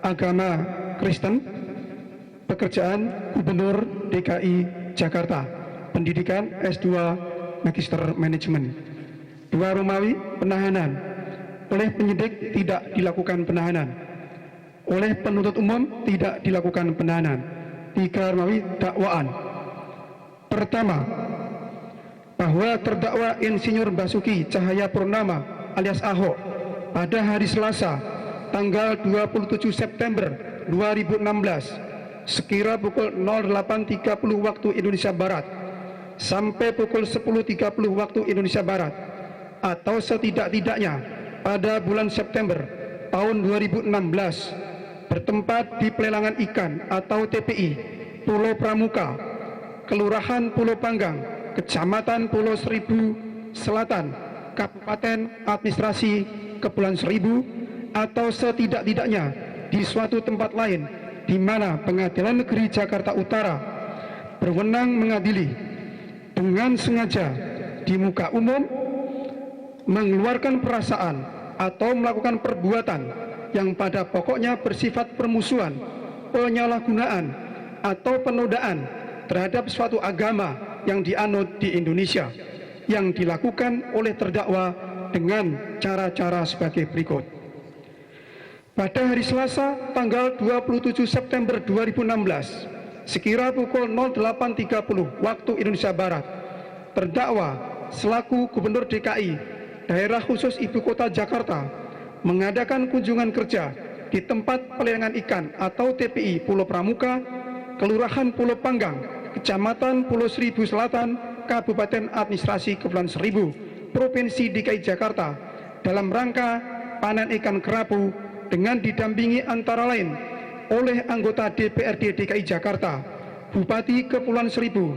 agama Kristen, pekerjaan Gubernur DKI Jakarta, pendidikan S2 Magister Manajemen. 2 Romawi, penahanan. Oleh penyidik tidak dilakukan penahanan. Oleh penuntut umum tidak dilakukan penahanan. 3 Romawi, dakwaan. Pertama, bahwa terdakwa Insinyur Basuki Cahayapurnama alias Ahok pada hari Selasa tanggal 27 September 2016 sekira pukul 08.30 waktu Indonesia Barat sampai pukul 10.30 waktu Indonesia Barat atau setidak-tidaknya pada bulan September tahun 2016 bertempat di pelelangan ikan atau TPI Pulau Pramuka, Kelurahan Pulau Panggang, Kecamatan Pulau Seribu Selatan, Kabupaten Administrasi Kepulauan Seribu, atau setidak-tidaknya di suatu tempat lain di mana Pengadilan Negeri Jakarta Utara berwenang mengadili dengan sengaja di muka umum mengeluarkan perasaan atau melakukan perbuatan yang pada pokoknya bersifat permusuhan, penyalahgunaan atau penodaan terhadap suatu agama yang dianut di Indonesia yang dilakukan oleh terdakwa dengan cara-cara sebagai berikut. Pada hari Selasa tanggal 27 September 2016 sekira pukul 08.30 waktu Indonesia Barat, terdakwa selaku Gubernur DKI Daerah Khusus Ibu Kota Jakarta mengadakan kunjungan kerja di tempat pelelangan ikan atau TPI Pulau Pramuka, Kelurahan Pulau Panggang, Kecamatan Pulau Seribu Selatan, Kabupaten Administrasi Kepulauan Seribu, Provinsi DKI Jakarta dalam rangka panen ikan kerapu dengan didampingi antara lain oleh anggota DPRD DKI Jakarta, Bupati Kepulauan Seribu,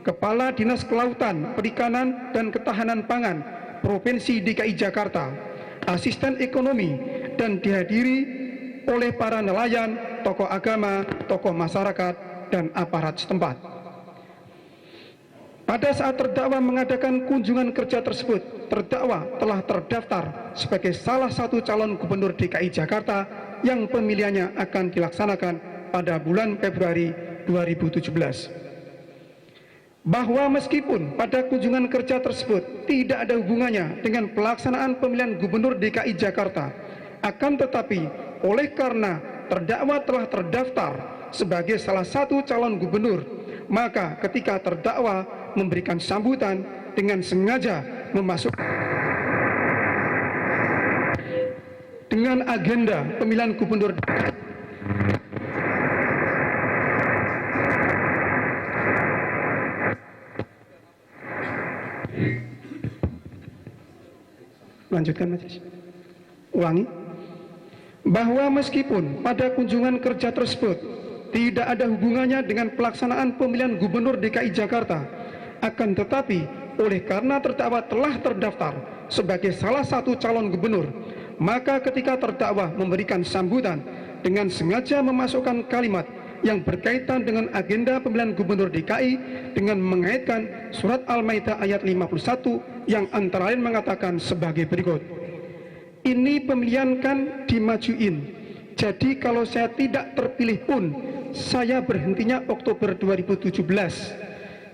Kepala Dinas Kelautan, Perikanan dan Ketahanan Pangan Provinsi DKI Jakarta, asisten ekonomi, dan dihadiri oleh para nelayan, tokoh agama, tokoh masyarakat, dan aparat setempat. Pada saat terdakwa mengadakan kunjungan kerja tersebut, terdakwa telah terdaftar sebagai salah satu calon Gubernur DKI Jakarta yang pemilihannya akan dilaksanakan pada bulan Februari 2017. Bahwa meskipun pada kunjungan kerja tersebut tidak ada hubungannya dengan pelaksanaan pemilihan Gubernur DKI Jakarta, akan tetapi oleh karena terdakwa telah terdaftar sebagai salah satu calon gubernur, maka ketika terdakwa memberikan sambutan dengan sengaja memasukkan dengan agenda pemilihan Gubernur lanjutkan majelis. Ulangi. Bahwa meskipun pada kunjungan kerja tersebut tidak ada hubungannya dengan pelaksanaan pemilihan Gubernur DKI Jakarta, akan tetapi oleh karena terdakwa telah terdaftar sebagai salah satu calon gubernur, maka ketika terdakwa memberikan sambutan dengan sengaja memasukkan kalimat yang berkaitan dengan agenda pemilihan Gubernur DKI dengan mengaitkan surat Al-Maidah ayat 51 yang antara lain mengatakan sebagai berikut. Ini pemilihan kan dimajuin, jadi kalau saya tidak terpilih pun saya berhentinya Oktober 2017.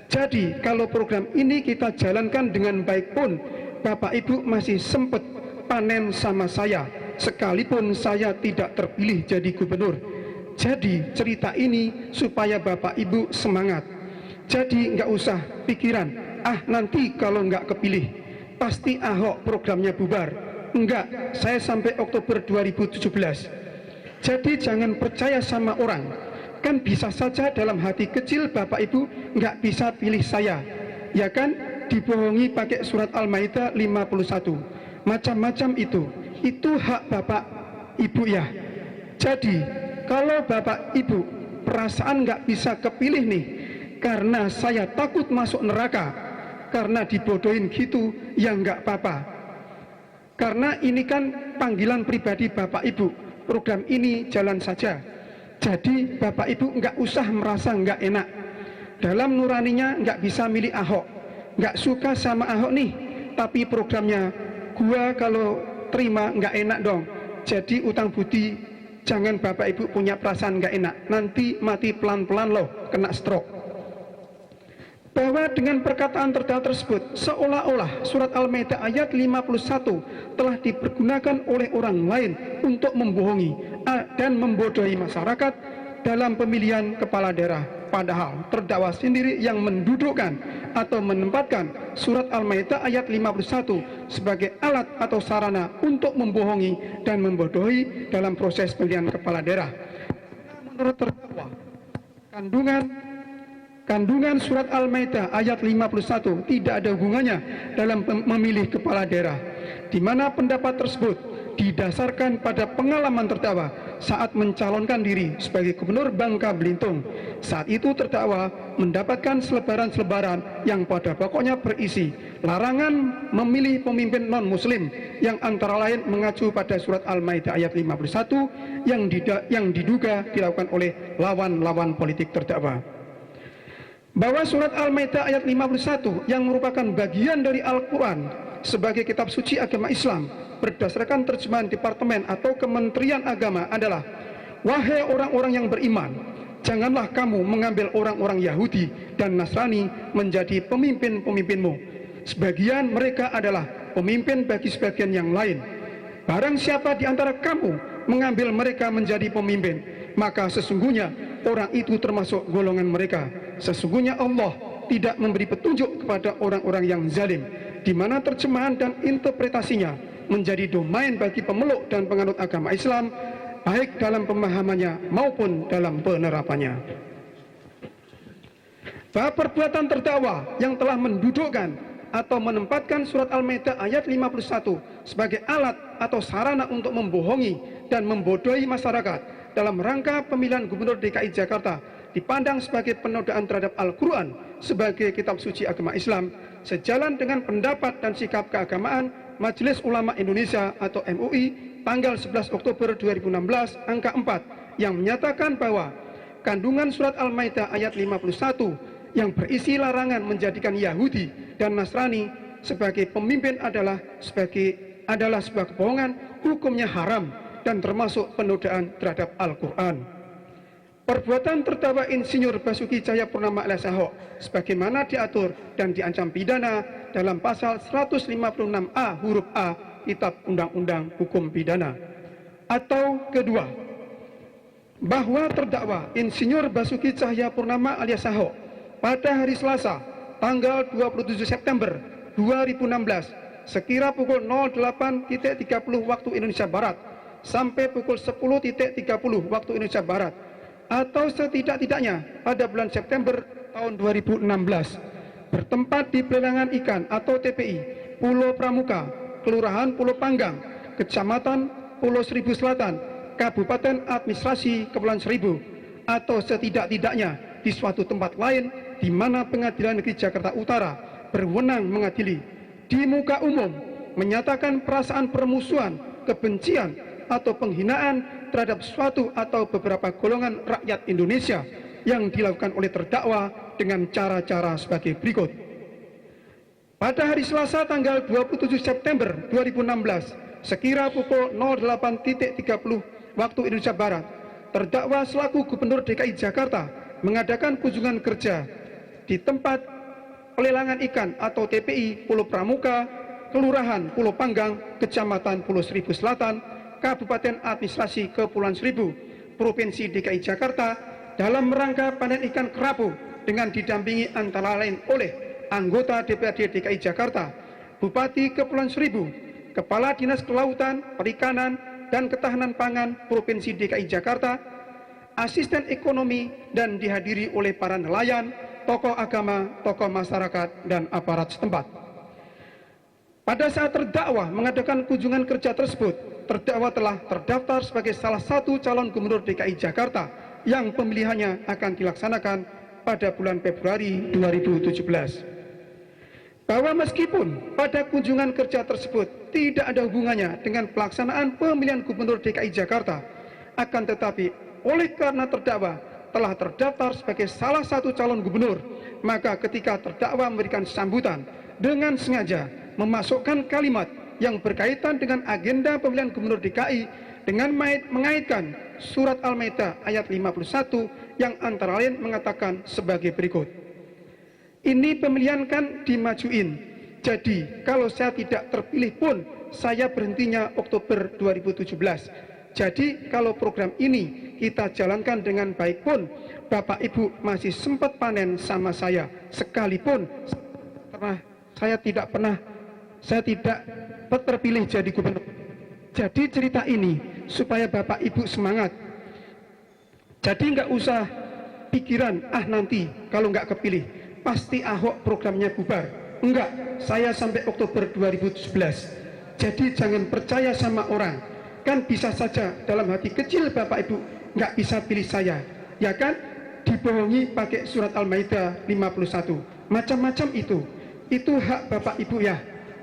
Jadi kalau program ini kita jalankan dengan baik pun Bapak Ibu masih sempat panen sama saya sekalipun saya tidak terpilih jadi gubernur. Jadi cerita ini supaya Bapak Ibu semangat. Jadi nggak usah pikiran, nanti kalau nggak kepilih pasti Ahok programnya bubar. Enggak, saya sampai Oktober 2017. Jadi jangan percaya sama orang. Kan bisa saja dalam hati kecil Bapak Ibu nggak bisa pilih saya, ya kan? Dibohongi pakai surat Al-Maidah 51. Macam-macam itu hak Bapak Ibu ya. Jadi kalau Bapak Ibu perasaan nggak bisa kepilih nih karena saya takut masuk neraka karena dibodohin gitu, ya nggak apa-apa. Karena ini kan panggilan pribadi Bapak Ibu, program ini jalan saja. Jadi Bapak Ibu nggak usah merasa nggak enak. Dalam nuraninya nggak bisa milih Ahok, nggak suka sama Ahok nih, tapi programnya gua kalau terima nggak enak dong. Jadi utang budi Jangan Bapak Ibu punya perasaan nggak enak, nanti mati pelan-pelan loh, kena stroke. Bahwa dengan perkataan terdakwa tersebut seolah-olah surat Al-Maidah ayat 51 telah dipergunakan oleh orang lain untuk membohongi dan membodohi masyarakat dalam pemilihan kepala daerah. Padahal terdakwa sendiri yang mendudukkan atau menempatkan surat Al-Maidah ayat 51 sebagai alat atau sarana untuk membohongi dan membodohi dalam proses pemilihan kepala daerah. Menurut terdakwa, kandungan surat Al-Maidah ayat 51 tidak ada hubungannya dalam memilih kepala daerah, di mana pendapat tersebut didasarkan pada pengalaman terdakwa saat mencalonkan diri sebagai Gubernur Bangka Belitung. Saat itu terdakwa mendapatkan selebaran-selebaran yang pada pokoknya berisi larangan memilih pemimpin non-muslim yang antara lain mengacu pada surat Al-Maidah ayat 51 yang diduga dilakukan oleh lawan-lawan politik terdakwa. Bahwa surat Al-Maidah ayat 51 yang merupakan bagian dari Al-Quran sebagai kitab suci agama Islam berdasarkan terjemahan Departemen atau Kementerian Agama adalah, wahai orang-orang yang beriman, janganlah kamu mengambil orang-orang Yahudi dan Nasrani menjadi pemimpin-pemimpinmu. Sebagian mereka adalah pemimpin bagi sebagian yang lain. Barang siapa di antara kamu mengambil mereka menjadi pemimpin, maka sesungguhnya orang itu termasuk golongan mereka. Sesungguhnya Allah tidak memberi petunjuk kepada orang-orang yang zalim, di mana terjemahan dan interpretasinya menjadi domain bagi pemeluk dan penganut agama Islam, baik dalam pemahamannya maupun dalam penerapannya. Bahwa perbuatan terdakwa yang telah mendudukkan atau menempatkan surat Al-Maidah ayat 51 sebagai alat atau sarana untuk membohongi dan membodohi masyarakat dalam rangka pemilihan Gubernur DKI Jakarta dipandang sebagai penodaan terhadap Al-Quran sebagai kitab suci agama Islam, sejalan dengan pendapat dan sikap keagamaan Majelis Ulama Indonesia atau MUI tanggal 11 Oktober 2016 angka 4 yang menyatakan bahwa kandungan surat Al-Maidah ayat 51 yang berisi larangan menjadikan Yahudi dan Nasrani sebagai pemimpin adalah sebuah kebohongan, hukumnya haram dan termasuk penodaan terhadap Al-Quran. Perbuatan terdakwa Insinyur Basuki Cahayapurnama alias Ahok sebagaimana diatur dan diancam pidana dalam pasal 156A huruf A Kitab Undang-Undang Hukum Pidana. Atau kedua, bahwa terdakwa Insinyur Basuki Cahayapurnama alias Ahok pada hari Selasa tanggal 27 September 2016 sekira pukul 08.30 waktu Indonesia Barat sampai pukul 10.30 waktu Indonesia Barat atau setidak-tidaknya pada bulan September tahun 2016 bertempat di pelelangan ikan atau TPI Pulau Pramuka, Kelurahan Pulau Panggang, Kecamatan Pulau Seribu Selatan, Kabupaten Administrasi Kepulauan Seribu, atau setidak-tidaknya di suatu tempat lain di mana Pengadilan Negeri Jakarta Utara berwenang mengadili, di muka umum menyatakan perasaan permusuhan, kebencian atau penghinaan terhadap suatu atau beberapa golongan rakyat Indonesia yang dilakukan oleh terdakwa dengan cara-cara sebagai berikut. Pada hari Selasa tanggal 27 September 2016 sekira pukul 08.30 waktu Indonesia Barat, terdakwa selaku Gubernur DKI Jakarta mengadakan kunjungan kerja di tempat pelelangan ikan atau TPI Pulau Pramuka, Kelurahan Pulau Panggang, Kecamatan Pulau Seribu Selatan, Kabupaten Administrasi Kepulauan Seribu, Provinsi DKI Jakarta dalam rangka panen ikan kerapu dengan didampingi antara lain oleh anggota DPRD DKI Jakarta, Bupati Kepulauan Seribu, Kepala Dinas Kelautan, Perikanan, dan Ketahanan Pangan Provinsi DKI Jakarta, asisten ekonomi, dan dihadiri oleh para nelayan, tokoh agama, tokoh masyarakat, dan aparat setempat. Pada saat terdakwa mengadakan kunjungan kerja tersebut, terdakwa telah terdaftar sebagai salah satu calon Gubernur DKI Jakarta yang pemilihannya akan dilaksanakan pada bulan Februari 2017. Bahwa meskipun pada kunjungan kerja tersebut tidak ada hubungannya dengan pelaksanaan pemilihan Gubernur DKI Jakarta, akan tetapi oleh karena terdakwa telah terdaftar sebagai salah satu calon gubernur, maka ketika terdakwa memberikan sambutan dengan sengaja memasukkan kalimat yang berkaitan dengan agenda pemilihan Gubernur DKI dengan mengaitkan surat Al-Maidah ayat 51 yang antara lain mengatakan sebagai berikut. Ini pemilihan kan dimajuin, jadi kalau saya tidak terpilih pun saya berhentinya Oktober 2017. Jadi kalau program ini kita jalankan dengan baik pun Bapak Ibu masih sempat panen sama saya, sekalipun karena saya tidak terpilih jadi gubernur. Jadi cerita ini supaya Bapak Ibu semangat. Jadi nggak usah pikiran, nanti kalau nggak kepilih pasti Ahok programnya bubar. Enggak, saya sampai Oktober 2017. Jadi jangan percaya sama orang. Kan bisa saja dalam hati kecil Bapak Ibu nggak bisa pilih saya, ya kan? Dibohongi pakai surat Al-Maidah 51. Macam-macam itu hak Bapak Ibu ya.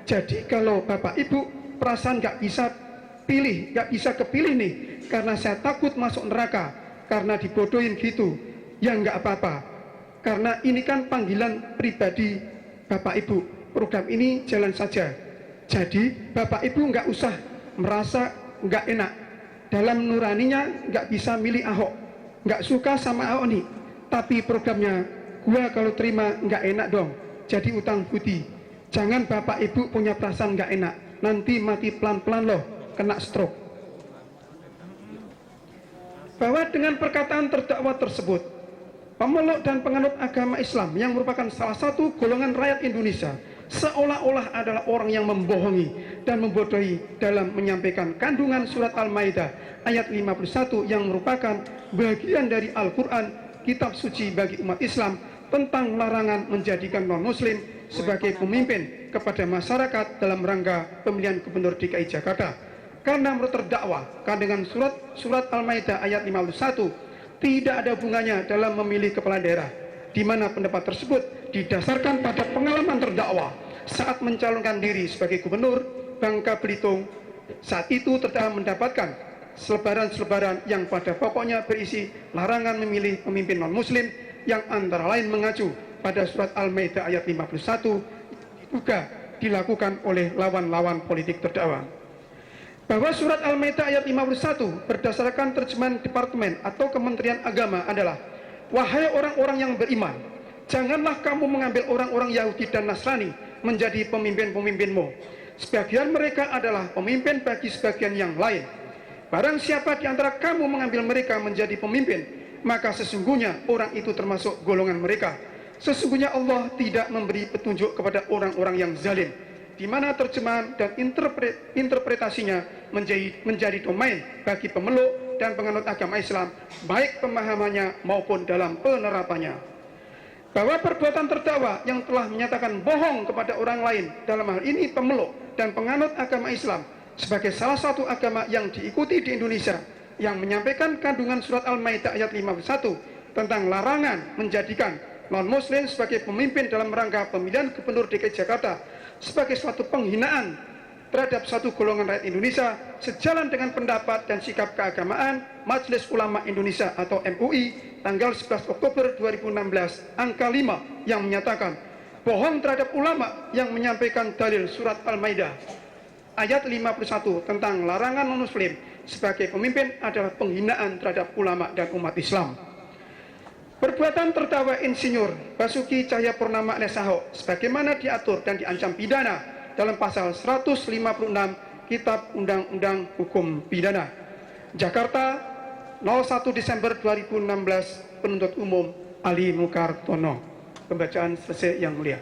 Jadi kalau Bapak Ibu perasaan nggak bisa pilih, nggak bisa kepilih nih karena saya takut masuk neraka karena dibodohin gitu, ya nggak apa-apa. Karena ini kan panggilan pribadi Bapak Ibu, program ini jalan saja. Jadi Bapak Ibu nggak usah merasa nggak enak, dalam nuraninya nggak bisa milih Ahok, nggak suka sama Ahok nih, tapi programnya gua kalau terima nggak enak dong, jadi utang budi. Jangan Bapak Ibu punya perasaan nggak enak, nanti mati pelan-pelan loh, kena stroke. Bahwa dengan perkataan terdakwa tersebut, pemeluk dan penganut agama Islam yang merupakan salah satu golongan rakyat Indonesia seolah-olah adalah orang yang membohongi dan membodohi dalam menyampaikan kandungan surat Al-Maidah ayat 51 yang merupakan bagian dari Al-Quran, kitab suci bagi umat Islam, tentang larangan menjadikan non-muslim sebagai pemimpin kepada masyarakat dalam rangka pemilihan gubernur DKI Jakarta. Karena menurut terdakwa, kandungan surat Al-Maidah ayat 51 tidak ada hubungannya dalam memilih kepala daerah, di mana pendapat tersebut didasarkan pada pengalaman terdakwa saat mencalonkan diri sebagai gubernur Bangka Belitung. Saat itu terdakwa mendapatkan selebaran-selebaran yang pada pokoknya berisi larangan memilih pemimpin non-muslim yang antara lain mengacu pada surat Al-Maidah ayat 51 diduga dilakukan oleh lawan-lawan politik terdakwa. Bahwa surat Al-Maidah ayat 51 berdasarkan terjemahan Departemen atau Kementerian Agama adalah, wahai orang-orang yang beriman, janganlah kamu mengambil orang-orang Yahudi dan Nasrani menjadi pemimpin-pemimpinmu. Sebagian mereka adalah pemimpin bagi sebagian yang lain. Barang siapa di antara kamu mengambil mereka menjadi pemimpin, maka sesungguhnya orang itu termasuk golongan mereka. Sesungguhnya Allah tidak memberi petunjuk kepada orang-orang yang zalim, di mana terjemahan dan interpretasinya menjadi domain bagi pemeluk dan penganut agama Islam, baik pemahamannya maupun dalam penerapannya. Bahwa perbuatan terdakwa yang telah menyatakan bohong kepada orang lain, dalam hal ini pemeluk dan penganut agama Islam, sebagai salah satu agama yang diikuti di Indonesia, yang menyampaikan kandungan surat Al-Maidah ayat 51 tentang larangan menjadikan non-muslim sebagai pemimpin dalam rangka pemilihan gubernur DKI Jakarta sebagai suatu penghinaan terhadap satu golongan rakyat Indonesia, sejalan dengan pendapat dan sikap keagamaan Majelis Ulama Indonesia atau MUI tanggal 11 Oktober 2016 angka 5 yang menyatakan bohong terhadap ulama yang menyampaikan dalil surat Al-Maidah ayat 51 tentang larangan non-muslim sebagai pemimpin adalah penghinaan terhadap ulama dan umat Islam. Perbuatan terdakwa Insinyur Basuki Cahayapurnama alias Ahok sebagaimana diatur dan diancam pidana dalam pasal 156 Kitab Undang-Undang Hukum Pidana. Jakarta, 01 Desember 2016, penuntut umum Ali Mukartono. Pembacaan selesai yang mulia.